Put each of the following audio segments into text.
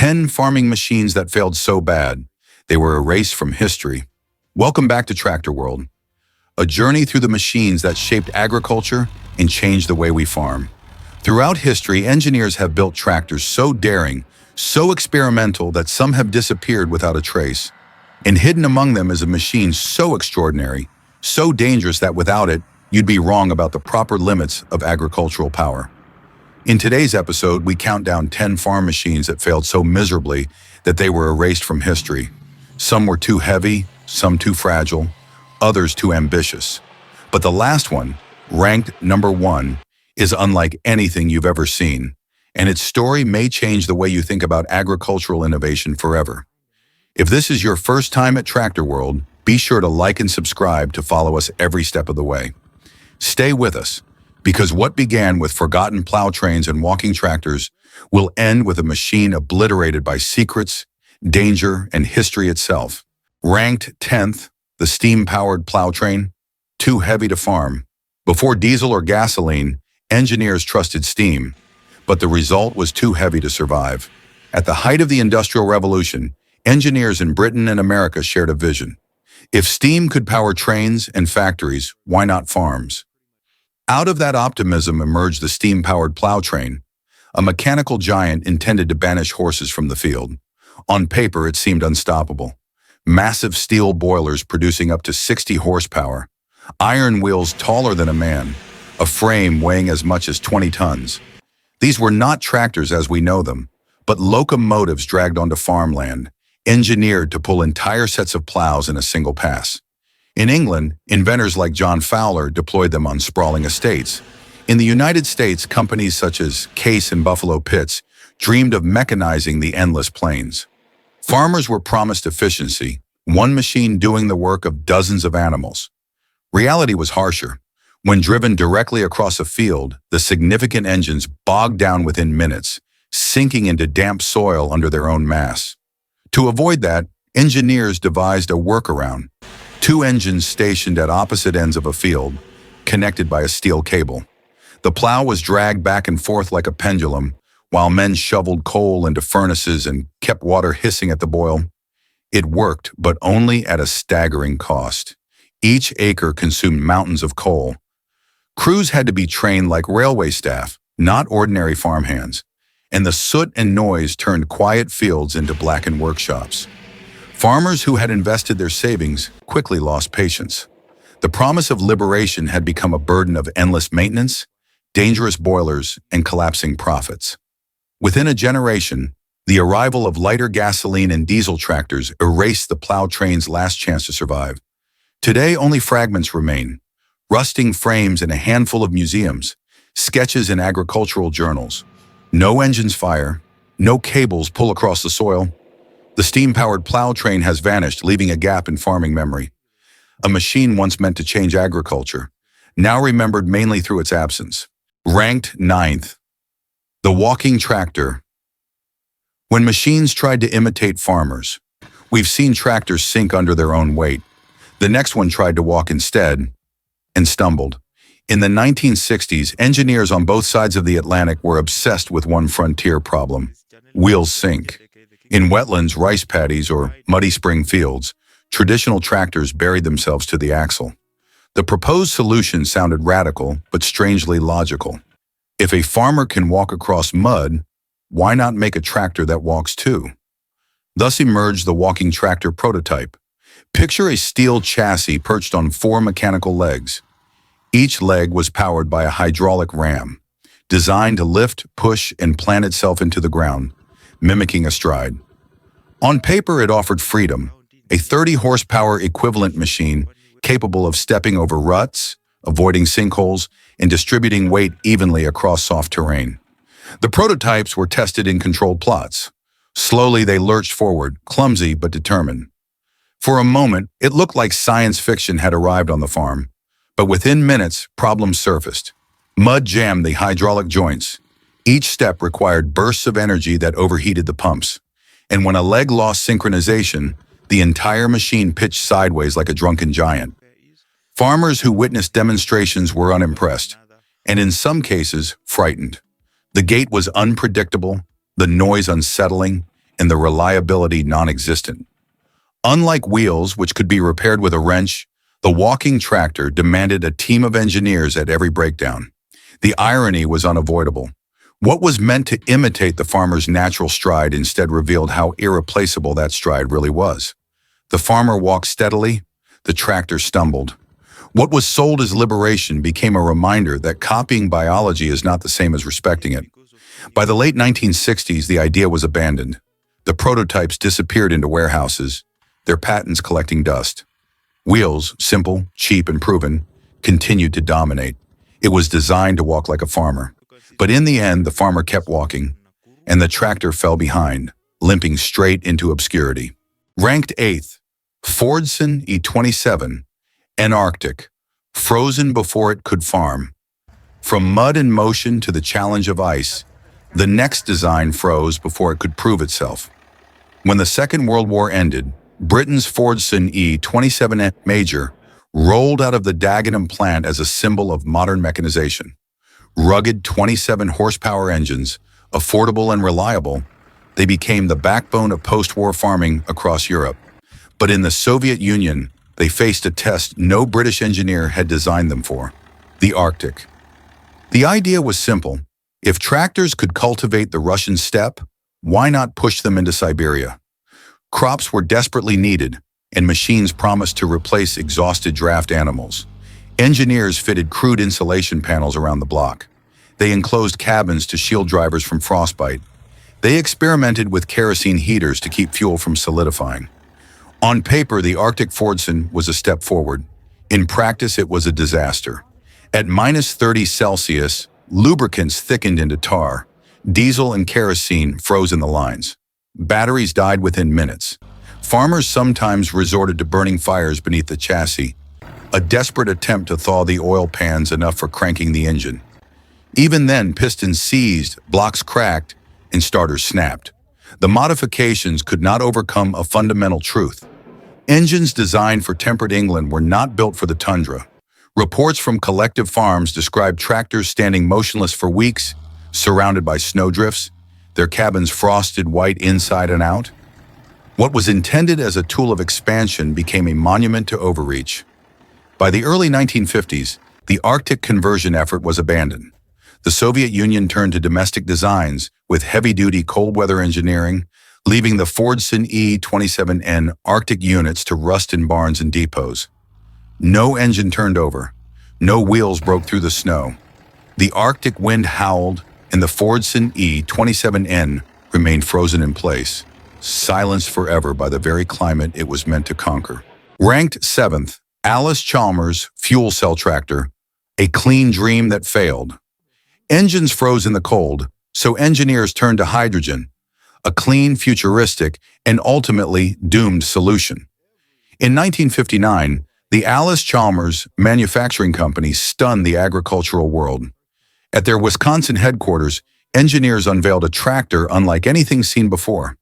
10 farming machines that failed so bad, they were erased from history. Welcome back to Tractor World, a journey through the machines that shaped agriculture and changed the way we farm. Throughout history, engineers have built tractors so daring, so experimental that some have disappeared without a trace. And hidden among them is a machine so extraordinary, so dangerous that without it, you'd be wrong about the proper limits of agricultural power. In today's episode, we count down 10 farm machines that failed so miserably that they were erased from history. Some were too heavy, some too fragile, others too ambitious. But the last one, ranked number 1, is unlike anything you've ever seen, and its story may change the way you think about agricultural innovation forever. If this is your first time at Tractor World, be sure to like and subscribe to follow us every step of the way. Stay with us, because what began with forgotten plow trains and walking tractors will end with a machine obliterated by secrets, danger, and history itself. Ranked 10th, the steam-powered plow train, too heavy to farm. Before diesel or gasoline, engineers trusted steam, but the result was too heavy to survive. At the height of the Industrial Revolution, engineers in Britain and America shared a vision. If steam could power trains and factories, why not farms? Out of that optimism emerged the steam-powered plow train, a mechanical giant intended to banish horses from the field. On paper, it seemed unstoppable. Massive steel boilers producing up to 60 horsepower, iron wheels taller than a man, a frame weighing as much as 20 tons. These were not tractors as we know them, but locomotives dragged onto farmland, engineered to pull entire sets of plows in a single pass. In England, inventors like John Fowler deployed them on sprawling estates. In the United States, companies such as Case and Buffalo Pitts dreamed of mechanizing the endless plains. Farmers were promised efficiency, one machine doing the work of dozens of animals. Reality was harsher. When driven directly across a field, the significant engines bogged down within minutes, sinking into damp soil under their own mass. To avoid that, engineers devised a workaround. 2 engines stationed at opposite ends of a field, connected by a steel cable. The plow was dragged back and forth like a pendulum, while men shoveled coal into furnaces and kept water hissing at the boil. It worked, but only at a staggering cost. Each acre consumed mountains of coal. Crews had to be trained like railway staff, not ordinary farmhands, and the soot and noise turned quiet fields into blackened workshops. Farmers who had invested their savings quickly lost patience. The promise of liberation had become a burden of endless maintenance, dangerous boilers, and collapsing profits. Within a generation, the arrival of lighter gasoline and diesel tractors erased the plow train's last chance to survive. Today, only fragments remain, rusting frames in a handful of museums, sketches in agricultural journals. No engines fire, no cables pull across the soil. The steam-powered plow train has vanished, leaving a gap in farming memory. A machine once meant to change agriculture, now remembered mainly through its absence. Ranked 9th, the walking tractor. When machines tried to imitate farmers, we've seen tractors sink under their own weight. The next one tried to walk instead and stumbled. In the 1960s, engineers on both sides of the Atlantic were obsessed with one frontier problem: wheels sink. In wetlands, rice paddies, or muddy spring fields, traditional tractors buried themselves to the axle. The proposed solution sounded radical, but strangely logical. If a farmer can walk across mud, why not make a tractor that walks too? Thus emerged the walking tractor prototype. Picture a steel chassis perched on 4 mechanical legs. Each leg was powered by a hydraulic ram, designed to lift, push, and plant itself into the ground, mimicking a stride. On paper, it offered freedom, a 30-horsepower equivalent machine capable of stepping over ruts, avoiding sinkholes, and distributing weight evenly across soft terrain. The prototypes were tested in controlled plots. Slowly, they lurched forward, clumsy but determined. For a moment, it looked like science fiction had arrived on the farm, but within minutes, problems surfaced. Mud jammed the hydraulic joints. Each step required bursts of energy that overheated the pumps. And when a leg lost synchronization, the entire machine pitched sideways like a drunken giant. Farmers who witnessed demonstrations were unimpressed, and in some cases, frightened. The gait was unpredictable, the noise unsettling, and the reliability non-existent. Unlike wheels, which could be repaired with a wrench, the walking tractor demanded a team of engineers at every breakdown. The irony was unavoidable. What was meant to imitate the farmer's natural stride instead revealed how irreplaceable that stride really was. The farmer walked steadily, the tractor stumbled. What was sold as liberation became a reminder that copying biology is not the same as respecting it. By the late 1960s, the idea was abandoned. The prototypes disappeared into warehouses, their patents collecting dust. Wheels, simple, cheap, and proven, continued to dominate. It was designed to walk like a farmer. But in the end, the farmer kept walking, and the tractor fell behind, limping straight into obscurity. Ranked 8th, Fordson E27, Antarctic, frozen before it could farm. From mud and motion to the challenge of ice, the next design froze before it could prove itself. When the Second World War ended, Britain's Fordson E27 Major rolled out of the Dagenham plant as a symbol of modern mechanization. Rugged 27-horsepower engines, affordable and reliable, they became the backbone of post-war farming across Europe. But in the Soviet Union, they faced a test no British engineer had designed them for: the Arctic. The idea was simple. If tractors could cultivate the Russian steppe, why not push them into Siberia? Crops were desperately needed, and machines promised to replace exhausted draft animals. Engineers fitted crude insulation panels around the block. They enclosed cabins to shield drivers from frostbite. They experimented with kerosene heaters to keep fuel from solidifying. On paper, the Arctic Fordson was a step forward. In practice, it was a disaster. At -30 Celsius, lubricants thickened into tar. Diesel and kerosene froze in the lines. Batteries died within minutes. Farmers sometimes resorted to burning fires beneath the chassis, a desperate attempt to thaw the oil pans enough for cranking the engine. Even then, pistons seized, blocks cracked, and starters snapped. The modifications could not overcome a fundamental truth. Engines designed for temperate England were not built for the tundra. Reports from collective farms described tractors standing motionless for weeks, surrounded by snowdrifts, their cabins frosted white inside and out. What was intended as a tool of expansion became a monument to overreach. By the early 1950s, the Arctic conversion effort was abandoned. The Soviet Union turned to domestic designs with heavy-duty cold-weather engineering, leaving the Fordson E27N Arctic units to rust in barns and depots. No engine turned over. No wheels broke through the snow. The Arctic wind howled, and the Fordson E27N remained frozen in place, silenced forever by the very climate it was meant to conquer. Ranked 7th, Allis-Chalmers fuel cell tractor, a clean dream that failed. Engines froze in the cold, so engineers turned to hydrogen, a clean, futuristic, and ultimately doomed solution. In 1959, the Allis-Chalmers manufacturing company stunned the agricultural world. At their Wisconsin headquarters, engineers unveiled a tractor unlike anything seen before,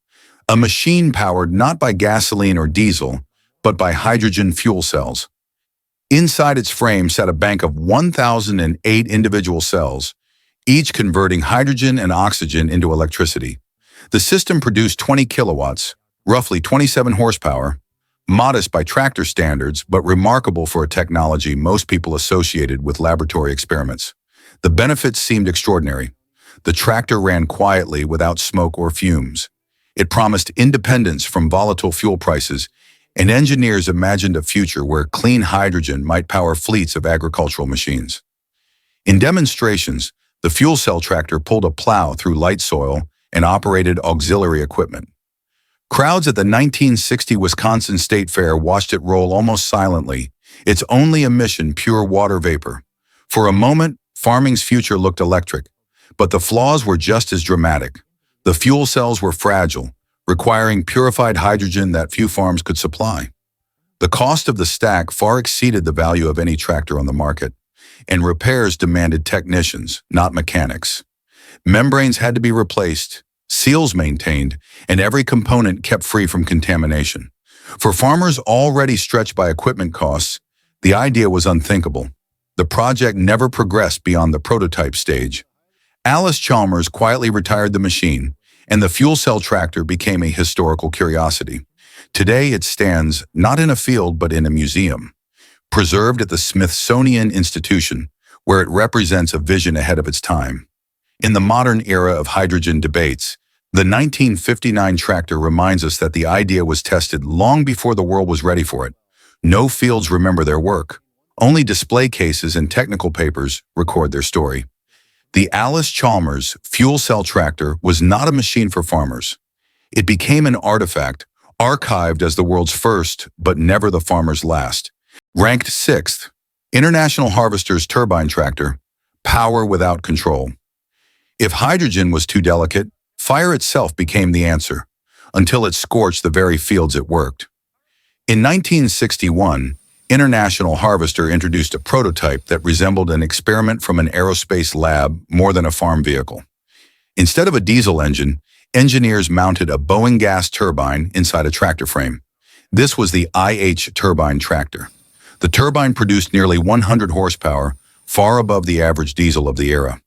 a machine powered not by gasoline or diesel, but by hydrogen fuel cells. Inside its frame sat a bank of 1,008 individual cells, each converting hydrogen and oxygen into electricity. The system produced 20 kilowatts, roughly 27 horsepower, modest by tractor standards, but remarkable for a technology most people associated with laboratory experiments. The benefits seemed extraordinary. The tractor ran quietly without smoke or fumes. It promised independence from volatile fuel prices, and engineers imagined a future where clean hydrogen might power fleets of agricultural machines. In demonstrations, the fuel cell tractor pulled a plow through light soil and operated auxiliary equipment. Crowds at the 1960 Wisconsin State Fair watched it roll almost silently, its only emission pure water vapor. For a moment, farming's future looked electric, but the flaws were just as dramatic. The fuel cells were fragile, requiring purified hydrogen that few farms could supply. The cost of the stack far exceeded the value of any tractor on the market, and repairs demanded technicians, not mechanics. Membranes had to be replaced, seals maintained, and every component kept free from contamination. For farmers already stretched by equipment costs, the idea was unthinkable. The project never progressed beyond the prototype stage. Allis-Chalmers quietly retired the machine, and the fuel cell tractor became a historical curiosity. Today it stands not in a field but in a museum, preserved at the Smithsonian Institution, where it represents a vision ahead of its time. In the modern era of hydrogen debates, the 1959 tractor reminds us that the idea was tested long before the world was ready for it. No fields remember their work. Only display cases and technical papers record their story. The Allis-Chalmers fuel cell tractor was not a machine for farmers. It became an artifact, archived as the world's first, but never the farmer's last. Ranked 6th, International Harvester's Turbine tractor, power without control. If hydrogen was too delicate, fire itself became the answer, until it scorched the very fields it worked. In 1961, International Harvester introduced a prototype that resembled an experiment from an aerospace lab more than a farm vehicle. Instead of a diesel engine, engineers mounted a Boeing gas turbine inside a tractor frame. This was the IH turbine tractor. The turbine produced nearly 100 horsepower, far above the average diesel of the era.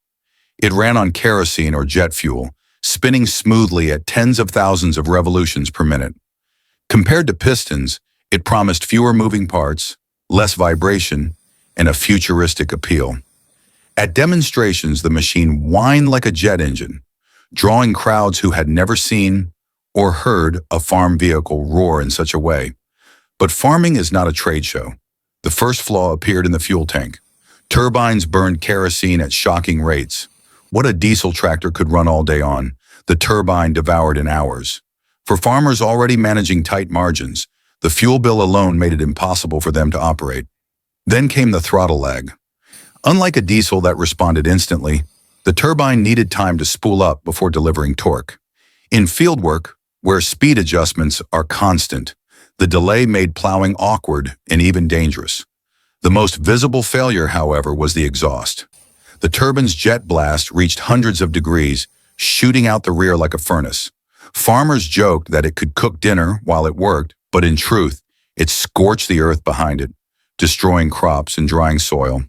It ran on kerosene or jet fuel, spinning smoothly at tens of thousands of revolutions per minute. Compared to pistons, it promised fewer moving parts, less vibration, and a futuristic appeal. At demonstrations, the machine whined like a jet engine, drawing crowds who had never seen or heard a farm vehicle roar in such a way. But farming is not a trade show. The first flaw appeared in the fuel tank. Turbines burned kerosene at shocking rates. What a diesel tractor could run all day on, the turbine devoured in hours. For farmers already managing tight margins, the fuel bill alone made it impossible for them to operate. Then came the throttle lag. Unlike a diesel that responded instantly, the turbine needed time to spool up before delivering torque. In fieldwork, where speed adjustments are constant, the delay made plowing awkward and even dangerous. The most visible failure, however, was the exhaust. The turbine's jet blast reached hundreds of degrees, shooting out the rear like a furnace. Farmers joked that it could cook dinner while it worked, but in truth, it scorched the earth behind it, destroying crops and drying soil.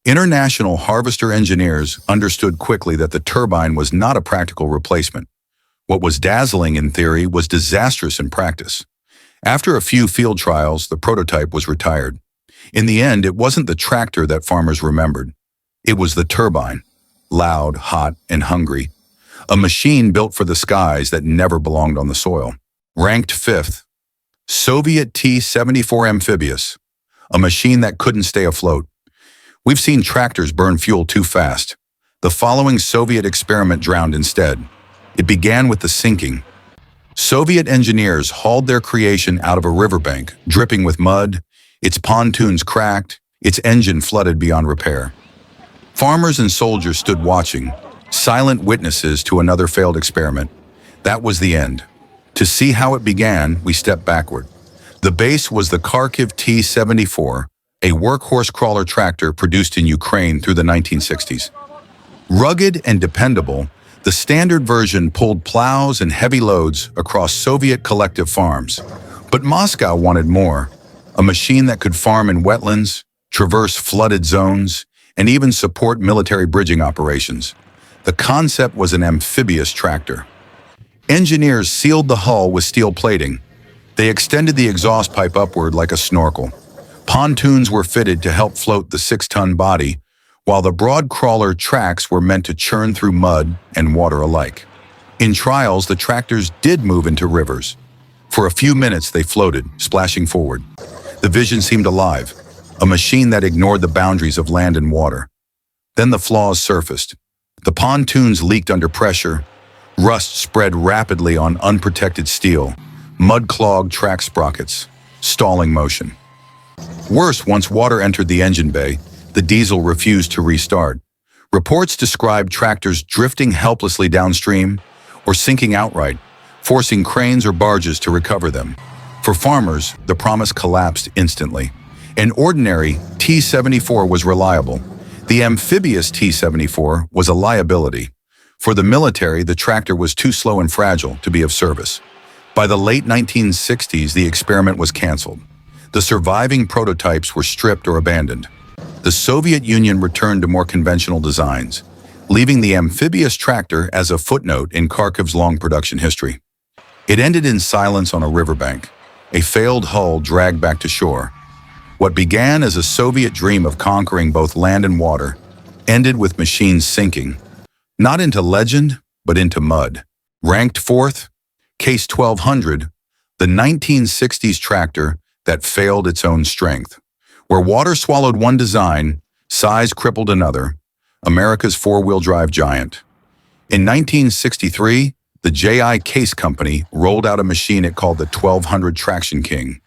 International Harvester engineers understood quickly that the turbine was not a practical replacement. What was dazzling in theory was disastrous in practice. After a few field trials, the prototype was retired. In the end, it wasn't the tractor that farmers remembered. It was the turbine, loud, hot, and hungry. A machine built for the skies that never belonged on the soil. Ranked 5th, Soviet T-74 Amphibious, a machine that couldn't stay afloat. We've seen tractors burn fuel too fast. The following Soviet experiment drowned instead. It began with the sinking. Soviet engineers hauled their creation out of a riverbank, dripping with mud, its pontoons cracked, its engine flooded beyond repair. Farmers and soldiers stood watching, silent witnesses to another failed experiment. That was the end. To see how it began, we stepped backward. The base was the Kharkiv T-74, a workhorse crawler tractor produced in Ukraine through the 1960s. Rugged and dependable, the standard version pulled plows and heavy loads across Soviet collective farms. But Moscow wanted more, a machine that could farm in wetlands, traverse flooded zones, and even support military bridging operations. The concept was an amphibious tractor. Engineers sealed the hull with steel plating. They extended the exhaust pipe upward like a snorkel. Pontoons were fitted to help float the 6-ton body, while the broad crawler tracks were meant to churn through mud and water alike. In trials, the tractors did move into rivers. For a few minutes, they floated, splashing forward. The vision seemed alive, a machine that ignored the boundaries of land and water. Then the flaws surfaced. The pontoons leaked under pressure. Rust spread rapidly on unprotected steel. Mud clogged track sprockets, stalling motion. Worse, once water entered the engine bay, the diesel refused to restart. Reports described tractors drifting helplessly downstream or sinking outright, forcing cranes or barges to recover them. For farmers, the promise collapsed instantly. An ordinary T-74 was reliable. The amphibious T-74 was a liability. For the military, the tractor was too slow and fragile to be of service. By the late 1960s, the experiment was canceled. The surviving prototypes were stripped or abandoned. The Soviet Union returned to more conventional designs. leaving the Amphibious tractor as a footnote in Kharkiv's long production history. It ended in silence on a riverbank, a failed hull dragged back to shore. What began as a Soviet dream of conquering both land and water ended with machines sinking, not into legend, but into mud. Ranked fourth, Case 1200, the 1960s tractor that failed its own strength. Where water swallowed one design, size crippled another, America's four-wheel drive giant. In 1963, the J.I. Case Company rolled out a machine it called the 1200 Traction King.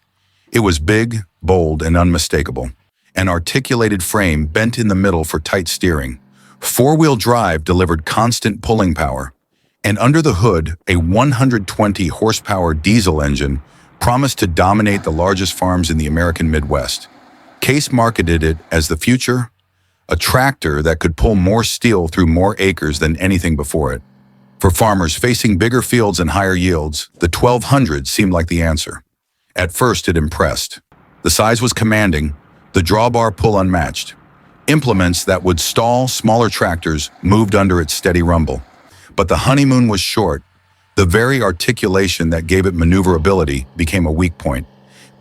It was big, bold, and unmistakable. An articulated frame bent in the middle for tight steering. Four-wheel drive delivered constant pulling power. And under the hood, a 120 horsepower diesel engine promised to dominate the largest farms in the American Midwest. Case marketed it as the future, a tractor that could pull more steel through more acres than anything before it. For farmers facing bigger fields and higher yields, the 1200 seemed like the answer. At first, it impressed. The size was commanding, the drawbar pull unmatched. Implements that would stall smaller tractors moved under its steady rumble. But the honeymoon was short. The very articulation that gave it maneuverability became a weak point.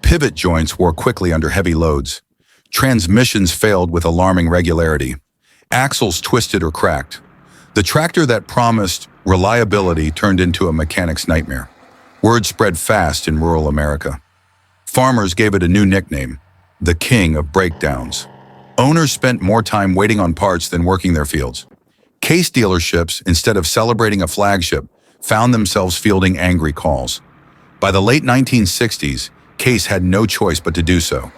Pivot joints wore quickly under heavy loads. Transmissions failed with alarming regularity. Axles twisted or cracked. The tractor that promised reliability turned into a mechanic's nightmare. Word spread fast in rural America. Farmers gave it a new nickname, the King of Breakdowns. Owners spent more time waiting on parts than working their fields. Case dealerships, instead of celebrating a flagship, found themselves fielding angry calls. By the late 1960s, Case had no choice but to do so.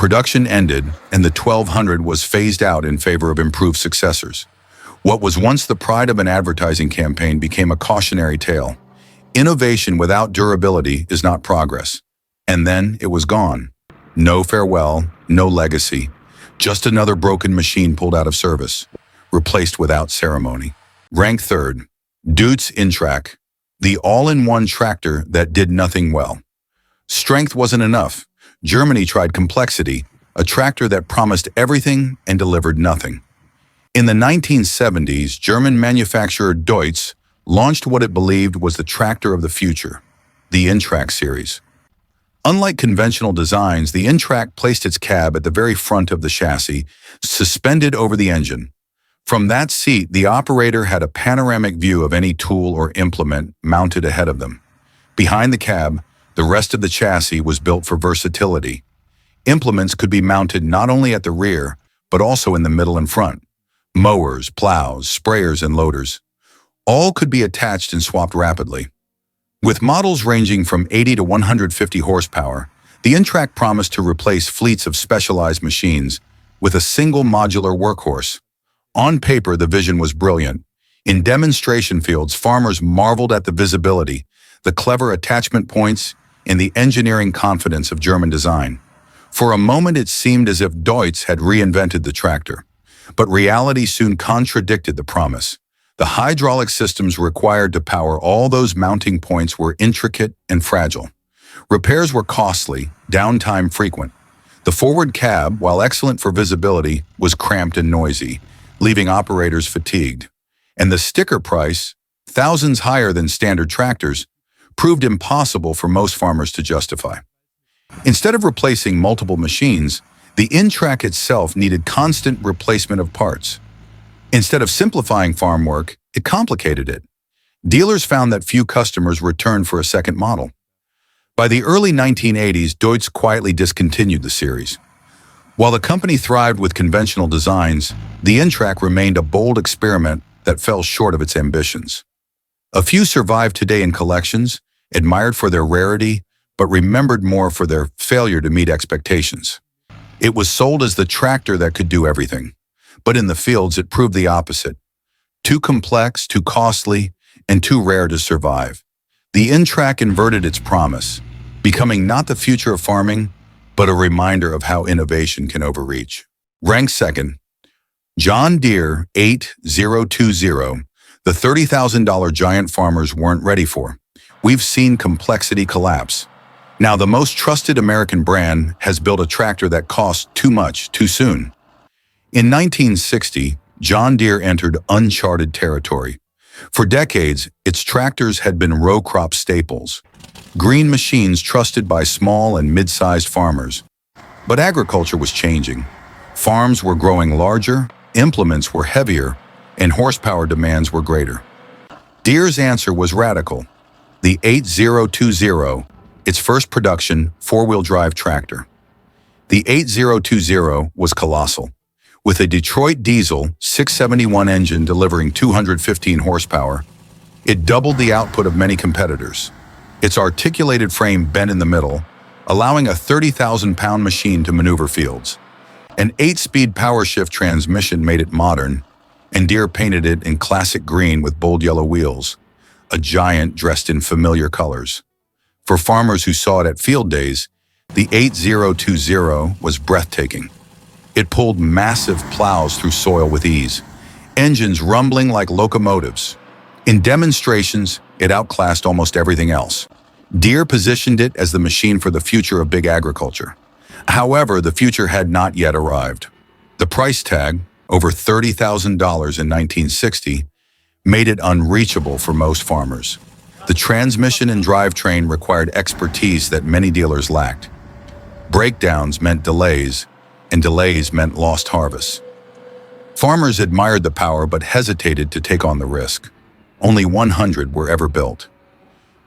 Production ended, and the 1200 was phased out in favor of improved successors. What was once the pride of an advertising campaign became a cautionary tale. Innovation without durability is not progress. And then it was gone. No farewell, no legacy. Just another broken machine pulled out of service, replaced without ceremony. Ranked third, Deutz Intrac, the all-in-one tractor that did nothing well. Strength wasn't enough. Germany tried complexity, a tractor that promised everything and delivered nothing. In the 1970s, German manufacturer Deutz launched what it believed was the tractor of the future, the Intrac series. Unlike conventional designs, the Intrac placed its cab at the very front of the chassis, suspended over the engine. From that seat, the operator had a panoramic view of any tool or implement mounted ahead of them. Behind the cab, the rest of the chassis was built for versatility. Implements could be mounted not only at the rear, but also in the middle and front. Mowers, plows, sprayers, and loaders. All could be attached and swapped rapidly. With models ranging from 80 to 150 horsepower, the Intrac promised to replace fleets of specialized machines with a single modular workhorse. On paper, the vision was brilliant. In demonstration fields, farmers marveled at the visibility, the clever attachment points, and the engineering confidence of German design. For a moment, it seemed as if Deutz had reinvented the tractor. But reality soon contradicted the promise. The hydraulic systems required to power all those mounting points were intricate and fragile. Repairs were costly, downtime frequent. The forward cab, while excellent for visibility, was cramped and noisy, leaving operators fatigued. And the sticker price, thousands higher than standard tractors, proved impossible for most farmers to justify. Instead of replacing multiple machines, the Intrac itself needed constant replacement of parts. Instead of simplifying farm work, it complicated it. Dealers found that few customers returned for a second model. By the early 1980s, Deutz quietly discontinued the series. While the company thrived with conventional designs, the Intrac remained a bold experiment that fell short of its ambitions. A few survive today in collections, admired for their rarity, but remembered more for their failure to meet expectations. It was sold as the tractor that could do everything, but in the fields it proved the opposite. Too complex, too costly, and too rare to survive. The Intrac inverted its promise, becoming not the future of farming, but a reminder of how innovation can overreach. Ranked second, John Deere 8020, the $30,000 giant farmers weren't ready for. We've seen complexity collapse. Now the most trusted American brand has built a tractor that cost too much, too soon. In 1960, John Deere entered uncharted territory. For decades, its tractors had been row crop staples, green machines trusted by small and mid-sized farmers. But agriculture was changing. Farms were growing larger, implements were heavier, and horsepower demands were greater. Deere's answer was radical. The 8020, its first production four-wheel drive tractor. The 8020 was colossal. With a Detroit diesel 671 engine delivering 215 horsepower, it doubled the output of many competitors. Its articulated frame bent in the middle, allowing a 30,000-pound machine to maneuver fields. An 8-speed power shift transmission made it modern, and Deere painted it in classic green with bold yellow wheels, a giant dressed in familiar colors. For farmers who saw it at field days, the 8020 was breathtaking. It pulled massive plows through soil with ease, engines rumbling like locomotives. In demonstrations, it outclassed almost everything else. Deere positioned it as the machine for the future of big agriculture. However, the future had not yet arrived. The price tag, over $30,000 in 1960, made it unreachable for most farmers. The transmission and drivetrain required expertise that many dealers lacked. Breakdowns meant delays, and delays meant lost harvests. Farmers admired the power but hesitated to take on the risk. Only 100 were ever built.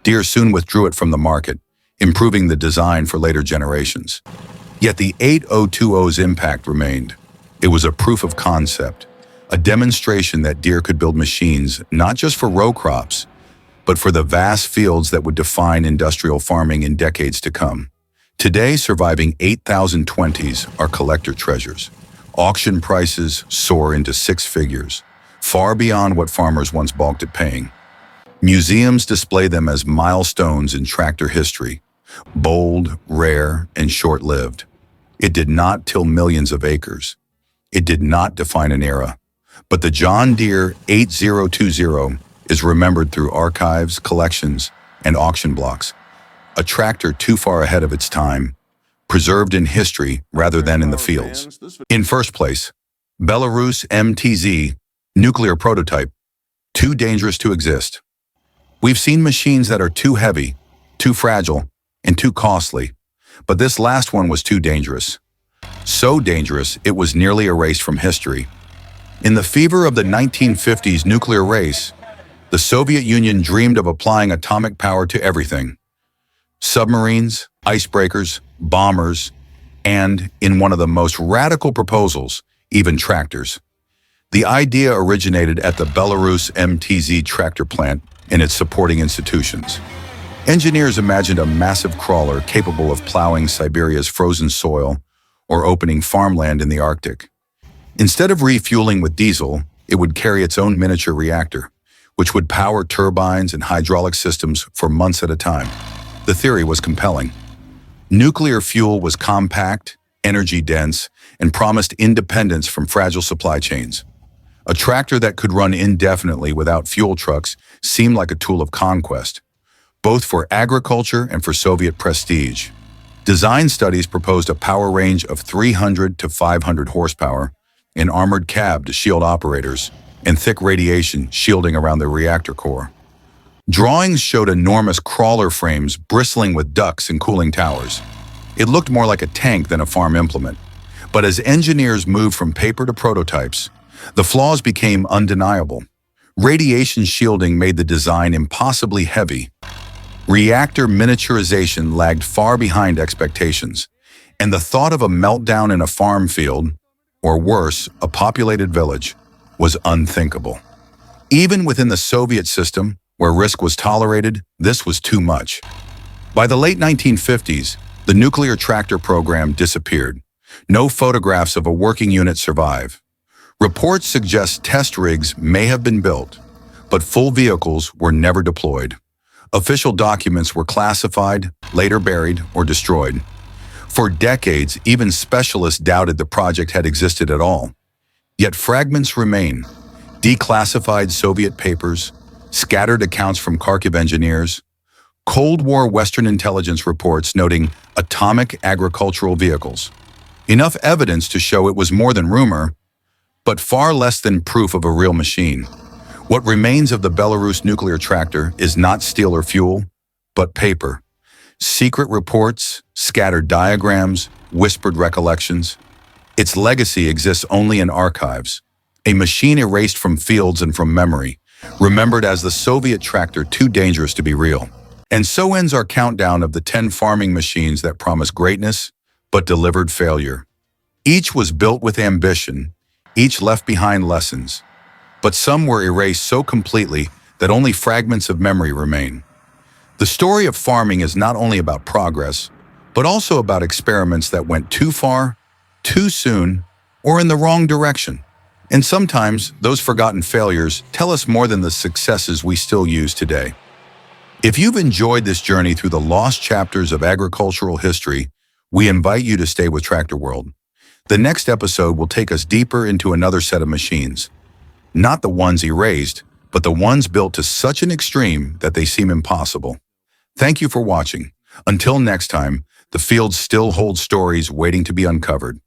Deere soon withdrew it from the market, improving the design for later generations. Yet the 8020's impact remained. It was a proof of concept, a demonstration that Deere could build machines not just for row crops, but for the vast fields that would define industrial farming in decades to come. Today, surviving 8020s are collector treasures. Auction prices soar into six figures, far beyond what farmers once balked at paying. Museums display them as milestones in tractor history, bold, rare, and short-lived. It did not till millions of acres. It did not define an era. But the John Deere 8020 is remembered through archives, collections, and auction blocks. A tractor too far ahead of its time, preserved in history rather than in the fields. In first place, Belarus MTZ, nuclear prototype, too dangerous to exist. We've seen machines that are too heavy, too fragile, and too costly, but this last one was too dangerous. So dangerous, it was nearly erased from history. In the fever of the 1950s nuclear race, the Soviet Union dreamed of applying atomic power to everything. Submarines, icebreakers, bombers, and, in one of the most radical proposals, even tractors. The idea originated at the Belarus MTZ tractor plant and its supporting institutions. Engineers imagined a massive crawler capable of plowing Siberia's frozen soil or opening farmland in the Arctic. Instead of refueling with diesel, it would carry its own miniature reactor, which would power turbines and hydraulic systems for months at a time. The theory was compelling. Nuclear fuel was compact, energy-dense, and promised independence from fragile supply chains. A tractor that could run indefinitely without fuel trucks seemed like a tool of conquest, both for agriculture and for Soviet prestige. Design studies proposed a power range of 300 to 500 horsepower, an armored cab to shield operators, and thick radiation shielding around the reactor core. Drawings showed enormous crawler frames bristling with ducts and cooling towers. It looked more like a tank than a farm implement. But as engineers moved from paper to prototypes, the flaws became undeniable. Radiation shielding made the design impossibly heavy. Reactor miniaturization lagged far behind expectations, and the thought of a meltdown in a farm field, or worse, a populated village, was unthinkable. Even within the Soviet system, where risk was tolerated, this was too much. By the late 1950s, the nuclear tractor program disappeared. No photographs of a working unit survive. Reports suggest test rigs may have been built, but full vehicles were never deployed. Official documents were classified, later buried, or destroyed. For decades, even specialists doubted the project had existed at all. Yet fragments remain: declassified Soviet papers, scattered accounts from Kharkiv engineers, Cold War Western intelligence reports noting atomic agricultural vehicles. Enough evidence to show it was more than rumor. but far less than proof of a real machine. What remains of the Belarus nuclear tractor is not steel or fuel, but paper. Secret reports, scattered diagrams, whispered recollections. Its legacy exists only in archives. A machine erased from fields and from memory, remembered as the Soviet tractor too dangerous to be real. And so ends our countdown of the 10 farming machines that promised greatness, but delivered failure. Each was built with ambition, each left behind lessons. But some were erased so completely that only fragments of memory remain. The story of farming is not only about progress, but also about experiments that went too far, too soon, or in the wrong direction. And sometimes, those forgotten failures tell us more than the successes we still use today. If you've enjoyed this journey through the lost chapters of agricultural history, we invite you to stay with Tractor World. The next episode will take us deeper into another set of machines. Not the ones erased, but the ones built to such an extreme that they seem impossible. Thank you for watching. Until next time, the field still holds stories waiting to be uncovered.